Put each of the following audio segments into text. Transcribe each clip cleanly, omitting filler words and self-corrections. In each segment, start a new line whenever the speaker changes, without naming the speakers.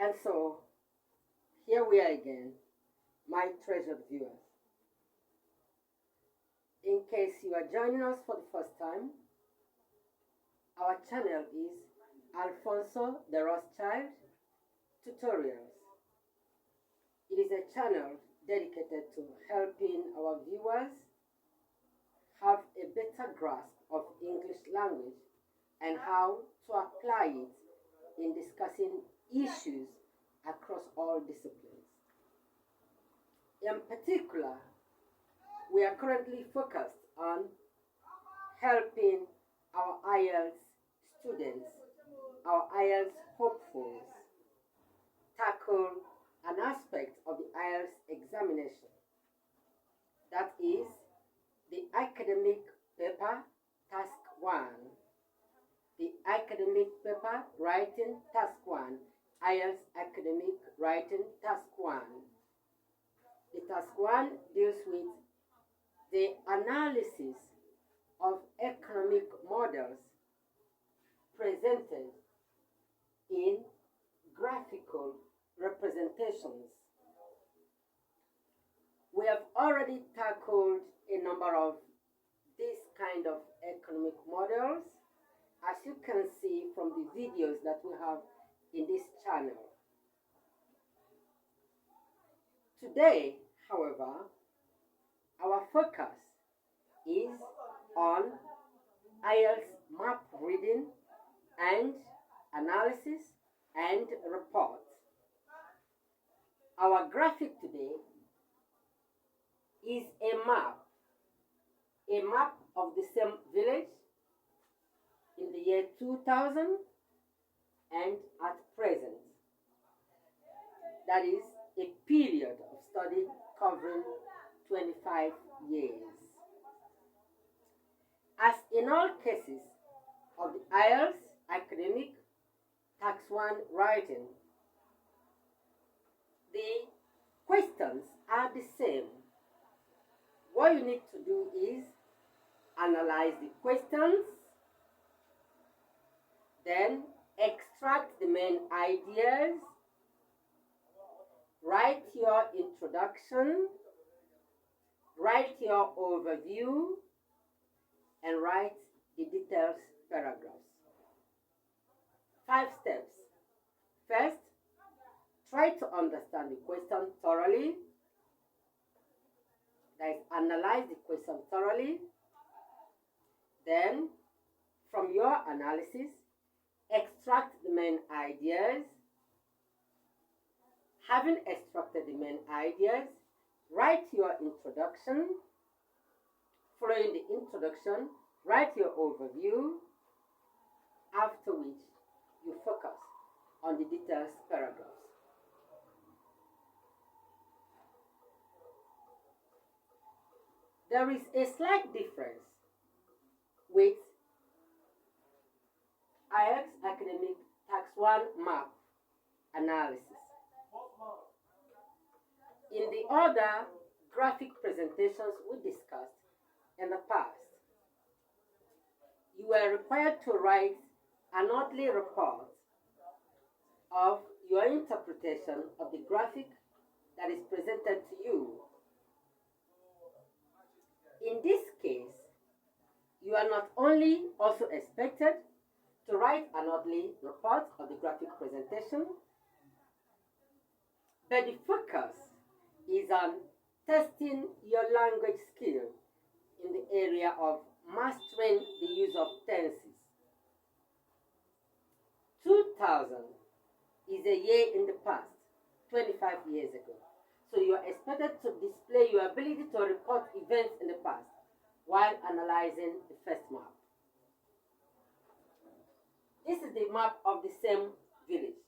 And so, here we are again, my treasured viewers. In case you are joining us for the first time, our channel is Alfonso the Rothschild Tutorials. It is a channel dedicated to helping our viewers have a better grasp of English language and how to apply it in discussing issues across all disciplines. In particular, we are currently focused on helping our IELTS students, our IELTS hopefuls, tackle an aspect of the IELTS examination. That is the academic paper task 1. The academic paper writing task 1. IELTS academic writing task 1. The task 1 deals with the analysis of economic models presented in graphical representations. We have already tackled a number of these kind of economic models, as you can see from the videos that we have in this channel. Today, however, our focus is on IELTS Map Reading and Analysis and Report. Our graphic today is a map of the same village in the year 2000 and at present. That is a period of study covering 25 years. As in all cases of the IELTS academic task 1 writing, the questions are the same. What you need to do is analyze the questions, then extract the main ideas, write your introduction, write your overview, and write the details paragraphs. 5 steps. First, try to understand the question thoroughly. That is, analyze the question thoroughly. Then, from your analysis, extract the main ideas. Having extracted the main ideas, write your introduction. Following the introduction, write your overview, after which you focus on the details paragraphs. There is a slight difference with IELTS Academic Task 1 Map Analysis. In the other graphic presentations we discussed in the past, you were required to write an orderly report of your interpretation of the graphic that is presented to you. In this case, you are not only also expected to write an orderly report of the graphic presentation, but the focus is on testing your language skill in the area of mastering the use of tenses. 2000 is a year in the past, 25 years ago. So you are expected to display your ability to report events in the past while analyzing the first map. This is the map of the same village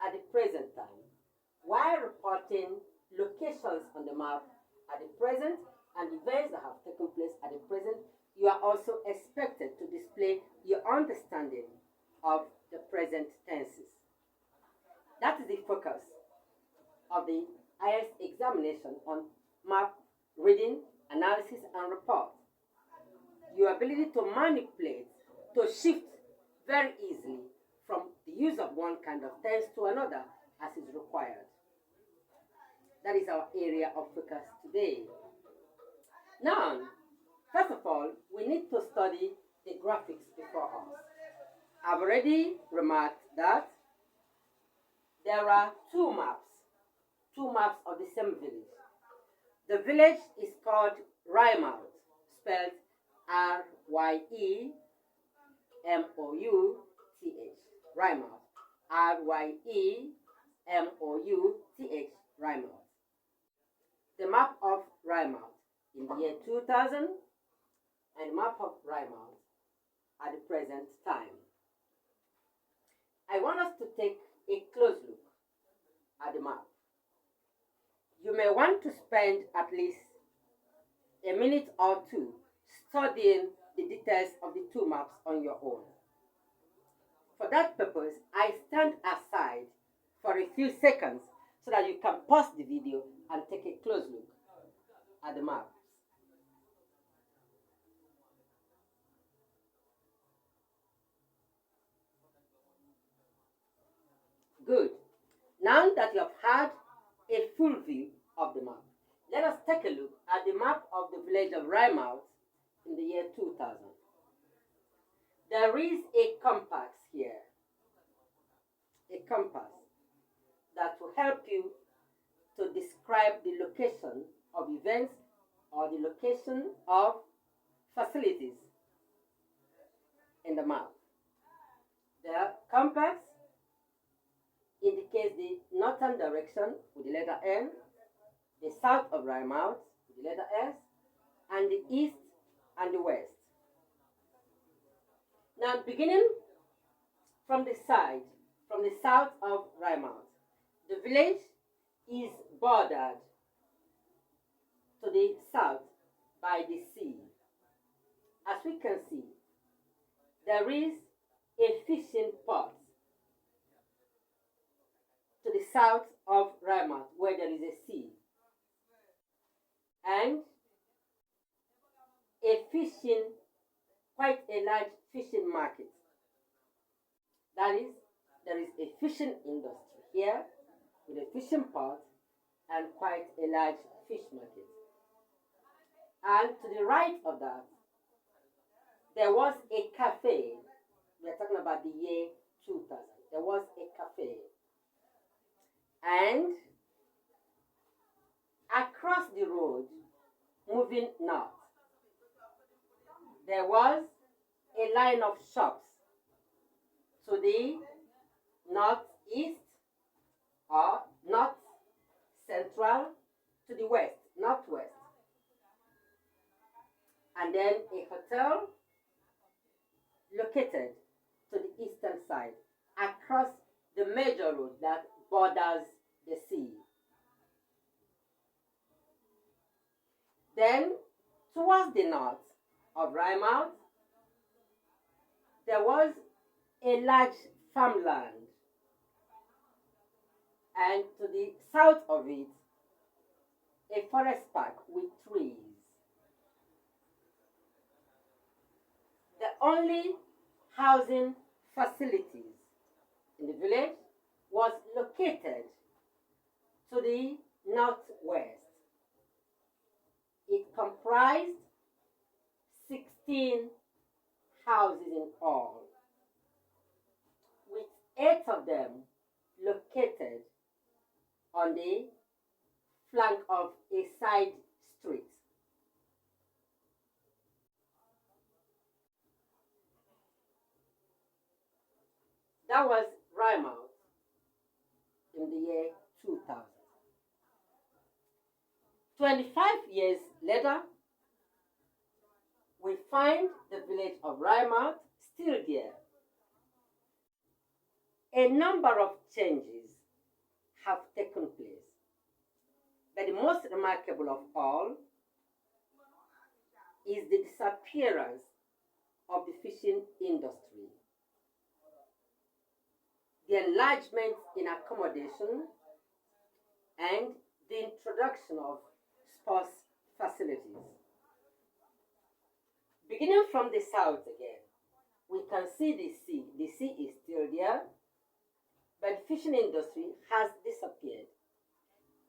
at the present time. While reporting locations on the map at the present and events that have taken place at the present, you are also expected to display your understanding of the present tenses. That is the focus of the IELTS examination on map reading, analysis, and report. Your ability to manipulate, to shift very easily from the use of one kind of tense to another as is required. That is our area of focus today. Now, first of all, we need to study the graphics before us. I've already remarked that there are two maps of the same village. The village is called Rymouth, spelled Ryemouth, Rymouth, Rymouth, Rymouth. The map of Rymouth in the year 2000 and map of Rymouth at the present time. I want us to take a close look at the map. You may want to spend at least a minute or two studying the details of the two maps on your own. For that purpose, I stand aside for a few seconds so that you can pause the video and take a close look at the maps. Good. Now that you have had a full view of the map, let us take a look at the map of the village of Rymouth in the year 2000. There is a compass here, a compass that will help you to describe the location of events or the location of facilities in the map. The compass indicates the northern direction with the letter N, the south of Rymouth with the letter S, and the east and the west. Now, beginning from the south of Rymouth, the village is bordered to the south by the sea. As we can see, there is a fishing port to the south of Rymouth where there is a sea, and quite a large fishing market. That is, there is a fishing industry here with a fishing port and quite a large fish market. And to the right of that, there was a cafe. We are talking about the year 2000. There was a cafe. And across the road, moving north, there was a line of shops to the northeast or north central, to the west, northwest. And then a hotel located to the eastern side across the major road that borders the sea. Then, towards the north of Rymouth, there was a large farmland, and to the south of it, a forest park with trees. The only housing facilities in the village was located to the northwest. It comprised 16 houses in all, with 8 of them located on the flank of a side street. That was Rymouth in the year 2000. 25 years later, we find the village of Rymouth still there. A number of changes have taken place, but the most remarkable of all is the disappearance of the fishing industry, the enlargement in accommodation, and the introduction of sports facilities. Beginning from the south again, we can see the sea. The sea is still there, but the fishing industry has disappeared.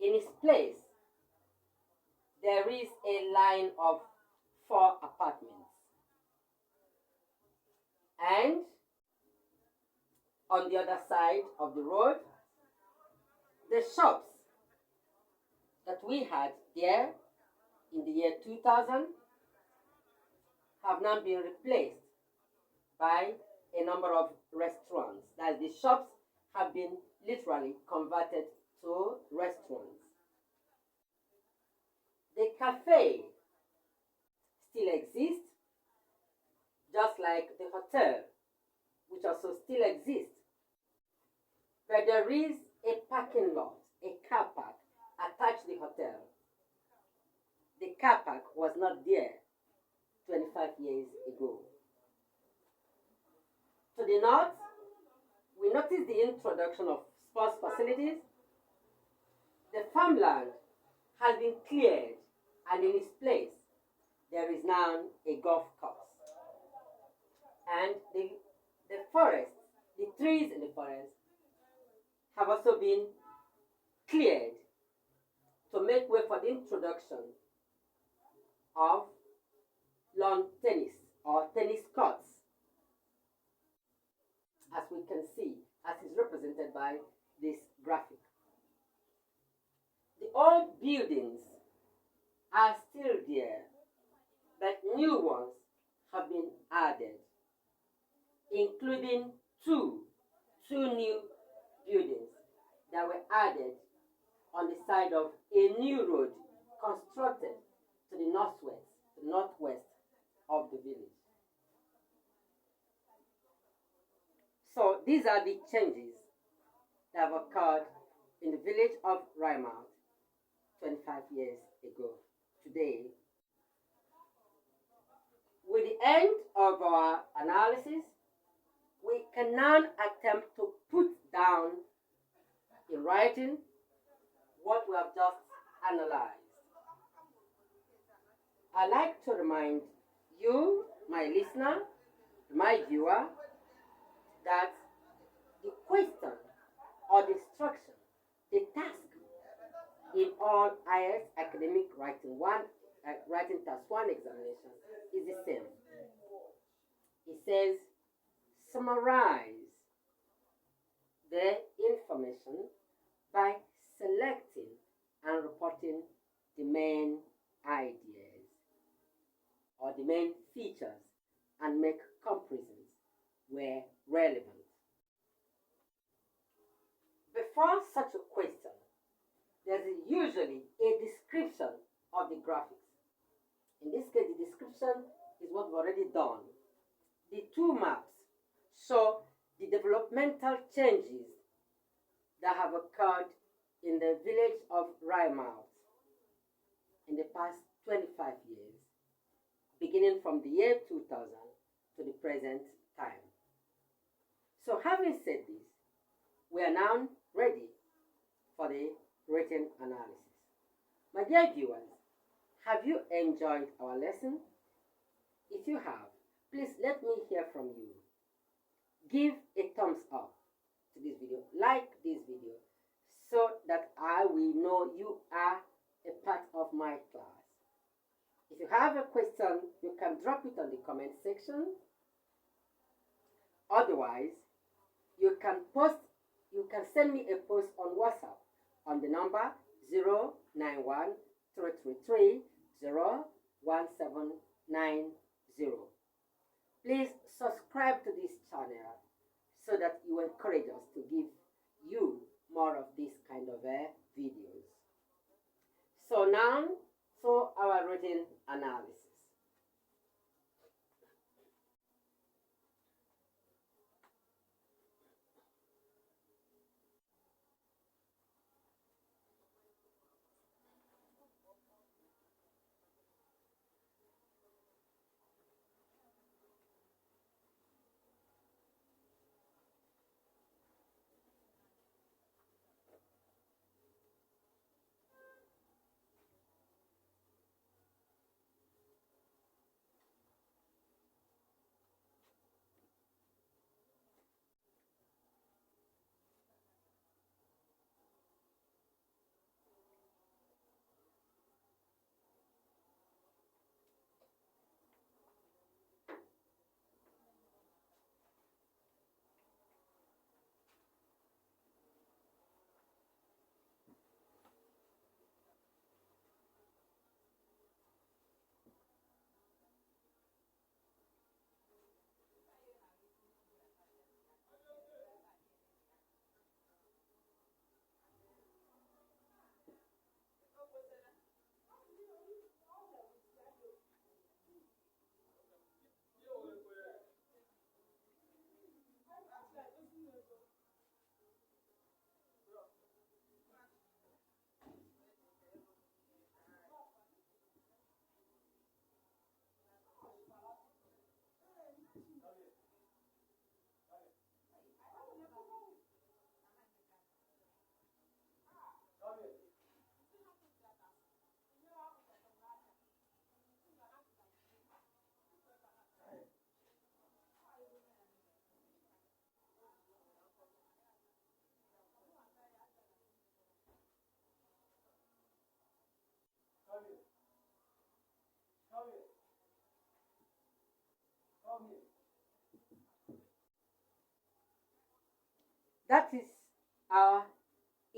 In its place, there is a line of 4 apartments. And on the other side of the road, the shops that we had there in the year 2000 have now been replaced by a number of restaurants. That is, the shops have been literally converted to restaurants. The cafe still exists, just like the hotel, which also still exists. But there is a parking lot, a car park, attached to the hotel. The car park was not there 25 years ago. To the north, we notice the introduction of sports facilities. The farmland has been cleared, and in its place, there is now a golf course. And the forest, the trees in the forest, have also been cleared to make way for the introduction of lawn tennis or tennis courts, as we can see, as is represented by this graphic. The old buildings are still there, but new ones have been added, including two new buildings that were added on the side of a new road constructed to the northwest of the village. So these are the changes that have occurred in the village of Rymount 25 years ago. Today, with the end of our analysis, we can now attempt to put down in writing what we have just analyzed. I'd like to remind you, my listener, my viewer, that the question or the instruction, the task in all IELTS Academic Writing Task 1 examination is the same. It says, summarize the information by selecting and reporting the main ideas or the main features and make comparisons where relevant. Before such a question, there's usually a description of the graphics. In this case, the description is what we've already done. The two maps show the developmental changes that have occurred in the village of Rymount in the past 25 years, beginning from the year 2000 to the present time. So having said this, we are now ready for the written analysis. My dear viewers, have you enjoyed our lesson? If you have, please let me hear from you. Give a thumbs up to this video, like this video, so that I will know you are a part of my class. If you have a question, you can drop it on the comment section. Otherwise, you can send me a post on WhatsApp on the number 091-333-01790. Please subscribe to this channel so that you encourage us to give you more of this kind of videos. So now, for our written analysis.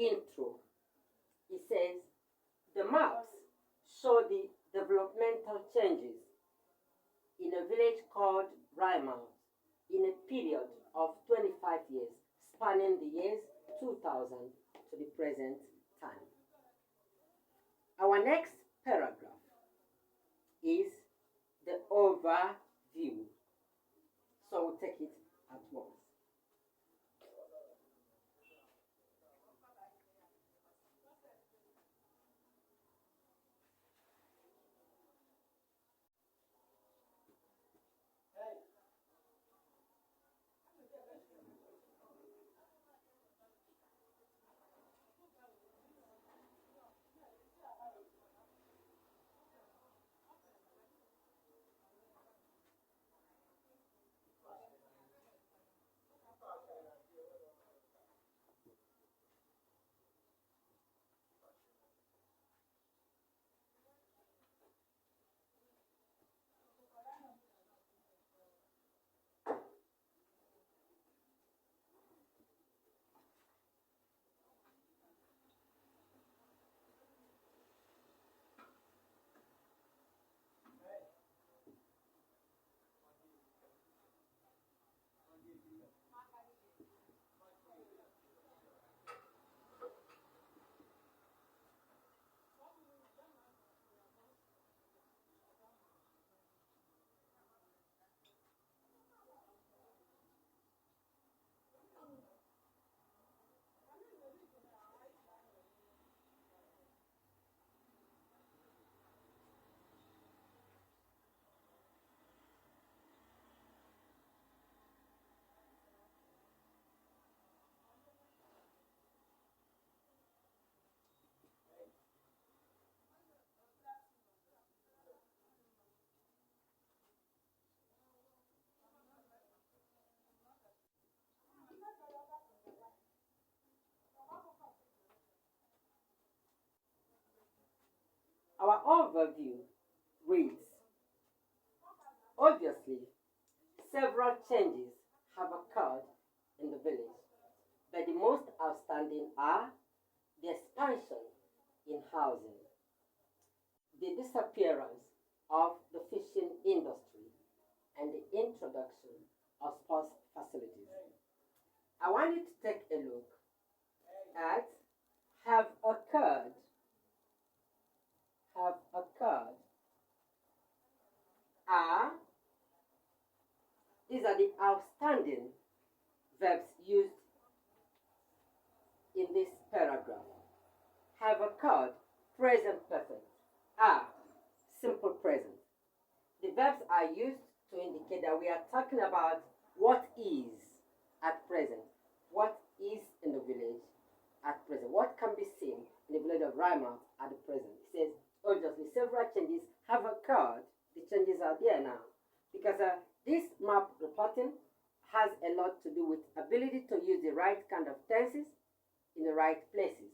intro, it says the maps show the developmental changes in a village called Rymount in a period of 25 years, spanning the years 2000 to the present time. Our next paragraph is the overview. So we'll take it at once. Our overview reads, obviously, several changes have occurred in the village, but the most outstanding are the expansion in housing, the disappearance of the fishing industry, and the introduction of sports facilities. I want you to take a look at have occurred are, these are the outstanding verbs used in this paragraph. Have occurred, present perfect. Are, simple present. The verbs are used to indicate that we are talking about what is at present, what is in the village at present, what can be seen in the village of Rymount at the present. It says, obviously, several changes have occurred. The changes are there now because this map reporting has a lot to do with ability to use the right kind of tenses in the right places.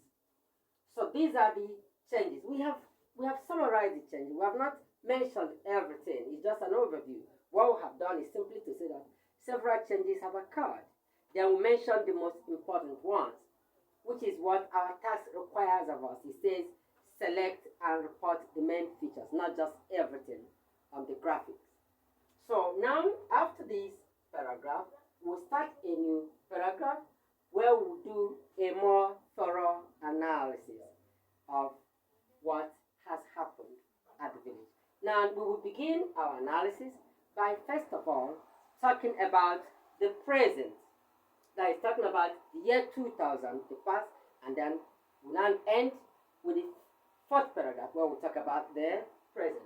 So these are the changes. We have summarized the changes. We have not mentioned everything. It's just an overview. What we have done is simply to say that several changes have occurred. Then we mention the most important ones, which is what our task requires of us. It says select and report the main features, not just everything on the graphics. So now, after this paragraph, we'll start a new paragraph where we'll do a more thorough analysis of what has happened at the village. Now, we will begin our analysis by, first of all, talking about the present. That is talking about the year 2000, the past, and then we'll now end with the fourth paragraph where we'll talk about the present.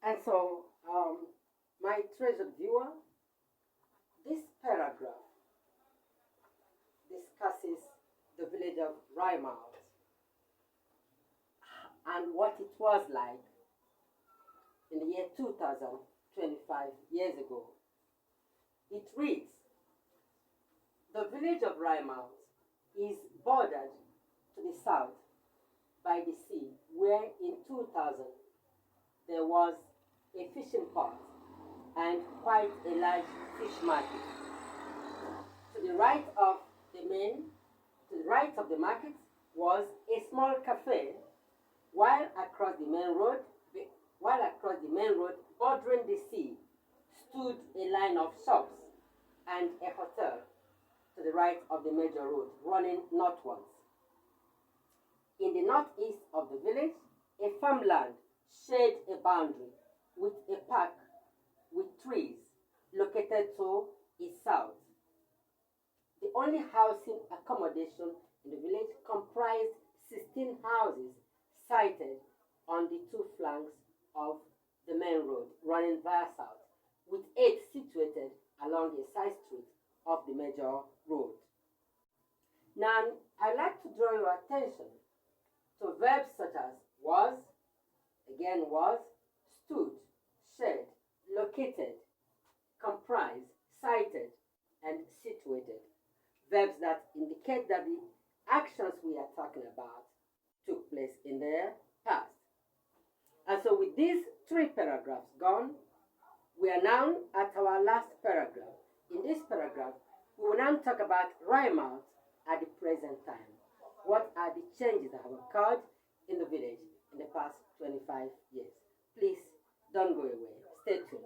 And so, my treasured viewer, this paragraph discusses the village of Rymount and what it was like in the year 2000, 25 years ago. It reads, the village of Rymount is bordered to the south by the sea, where in 2000 there was a fishing port and quite a large fish market. To the right of the market was a small cafe, while across the main road, bordering the sea, stood a line of shops and a hotel to the right of the major road running northwards. In the northeast of the village, a farmland shared a boundary with a park with trees located to its south. The only housing accommodation in the village comprised 16 houses sited on the two flanks of the main road running via south, with 8 situated along a side street of the major road. Now, I'd like to draw your attention to verbs such as was, again was, stood, shared, located, comprised, cited, and situated. Verbs that indicate that the actions we are talking about took place in the past. And so with these 3 paragraphs gone, we are now at our last paragraph. In this paragraph, we will now talk about Rymount at the present time. What are the changes that have occurred in the village in the past 25 years? Please don't go away. Stay tuned.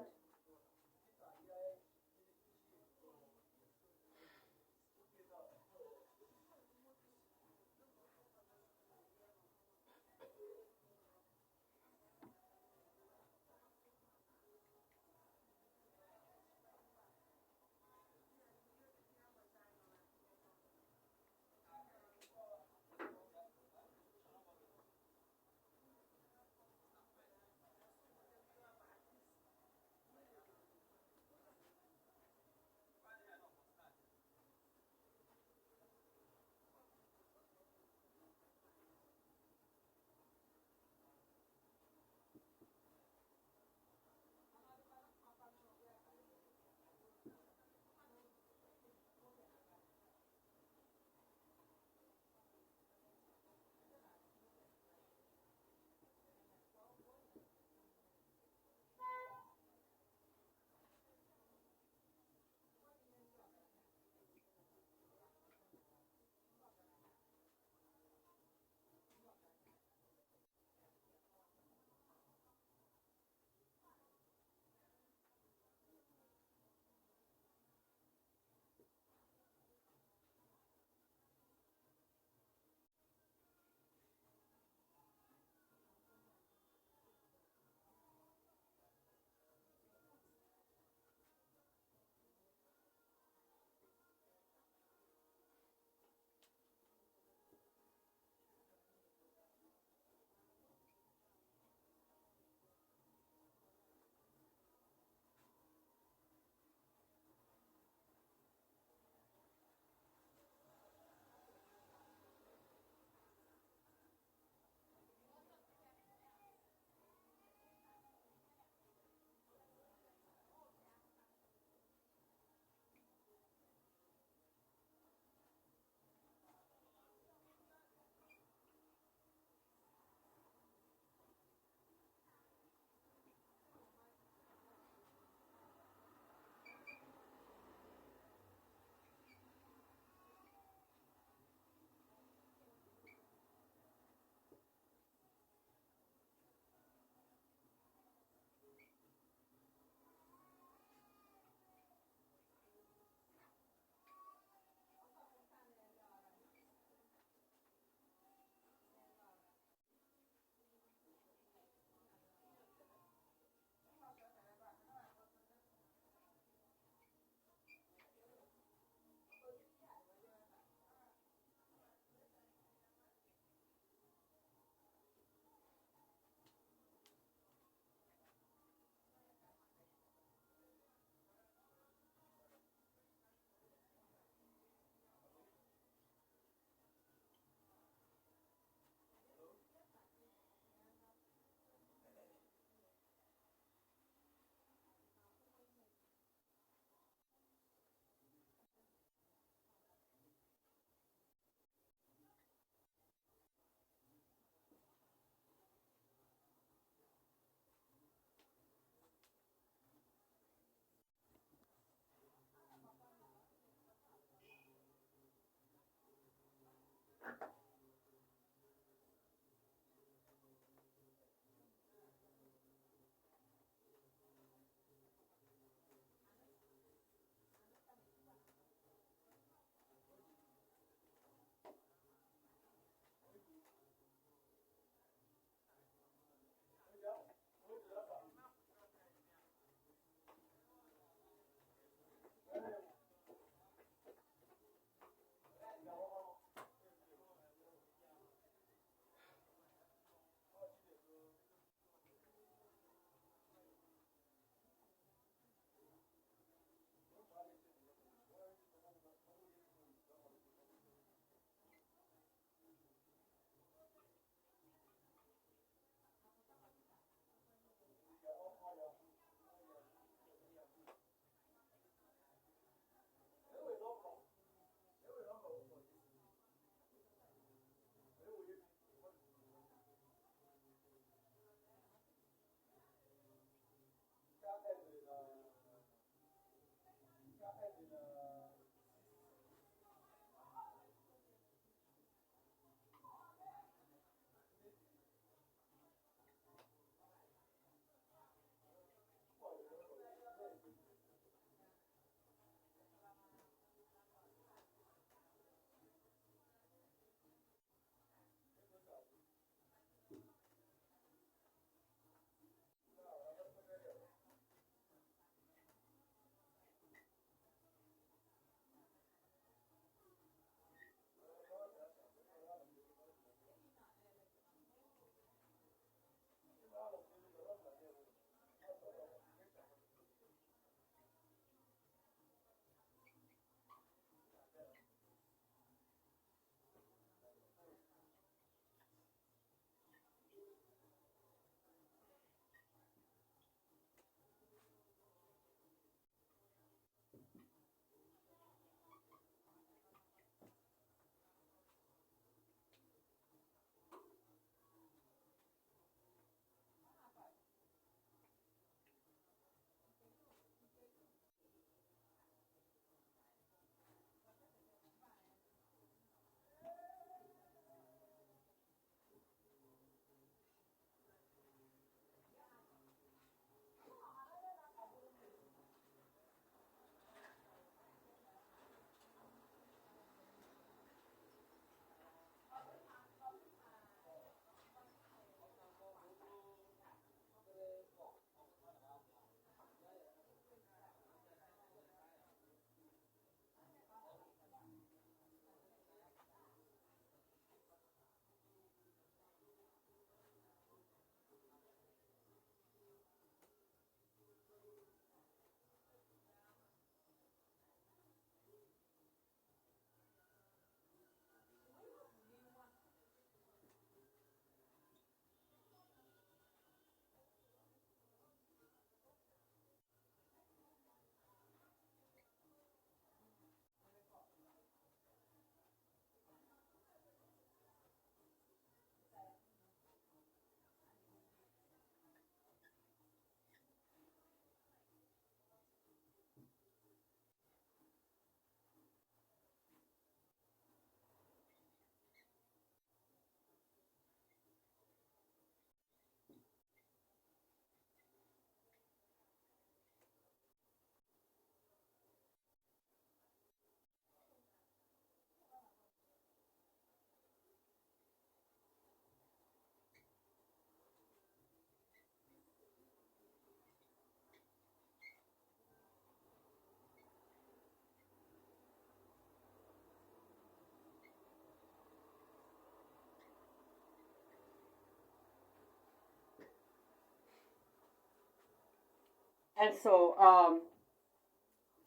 And so,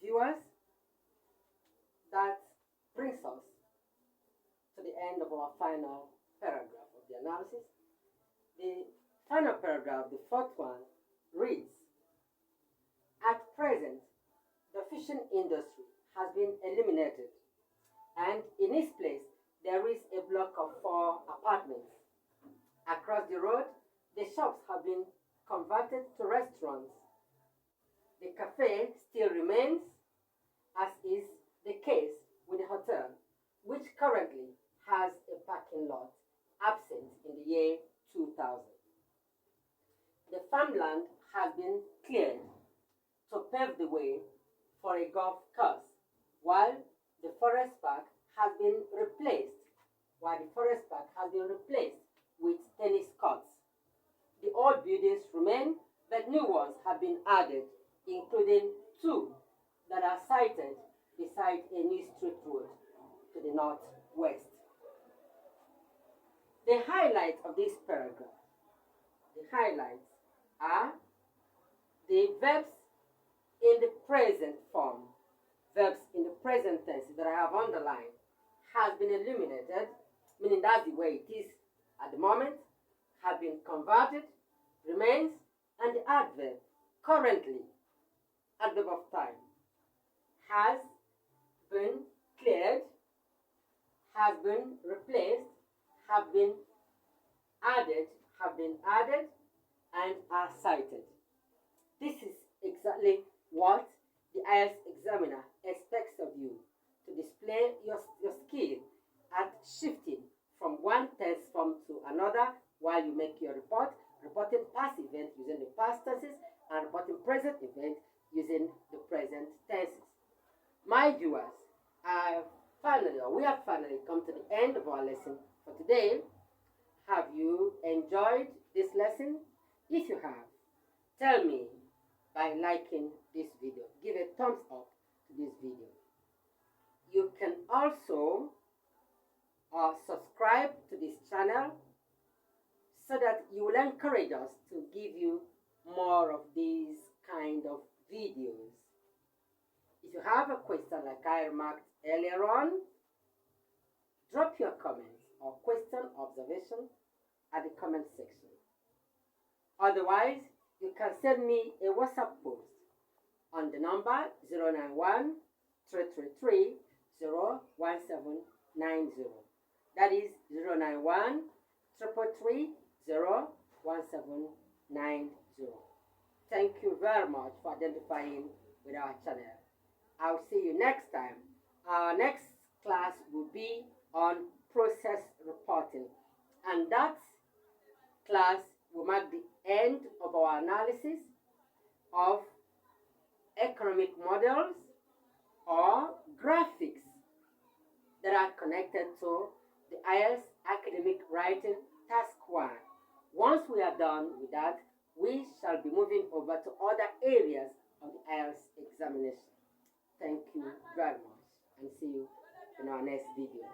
viewers, that brings us to the end of our final paragraph of the analysis. The final paragraph, the fourth one, reads, at present, the fishing industry has been eliminated, and in its place, there is a block of 4 apartments. Across the road, the shops have been converted to restaurants. The cafe still remains, as is the case with the hotel, which currently has a parking lot absent in the year 2000. The farmland has been cleared to pave the way for a golf course, while the forest park has been replaced with tennis courts. The old buildings remain, but new ones have been added, including 2 that are sited beside a new street road to the northwest. The highlights of this paragraph, are the verbs in the present form, verbs in the present tense that I have underlined, has been eliminated, meaning that's the way it is at the moment, have been converted, remains, and the adverb currently, adverb of time, has been cleared, has been replaced, have been added, and are cited. This is exactly what the IELTS examiner expects of you, to display your skill at shifting from one tense form to another while you make your report, reporting past events using the past tenses and reporting present events using the present tenses. My viewers, we have finally come to the end of our lesson for today. Have you enjoyed this lesson? If you have, tell me by liking this video. Give a thumbs up to this video. You can also subscribe to this channel so that you will encourage us to give you more of these kind of videos. If you have a question like I remarked earlier on, drop your comments or question observation at the comment section. Otherwise, you can send me a WhatsApp post on the number 091 333 01790. That is 091 333 01790. Thank you very much for identifying with our channel. I'll see you next time. Our next class will be on process reporting, and that class will mark the end of our analysis of economic models or graphics that are connected to the IELTS Academic Writing Task 1. Once we are done with that, we shall be moving over to other areas of the IELTS examination. Thank you very much, and see you in our next video.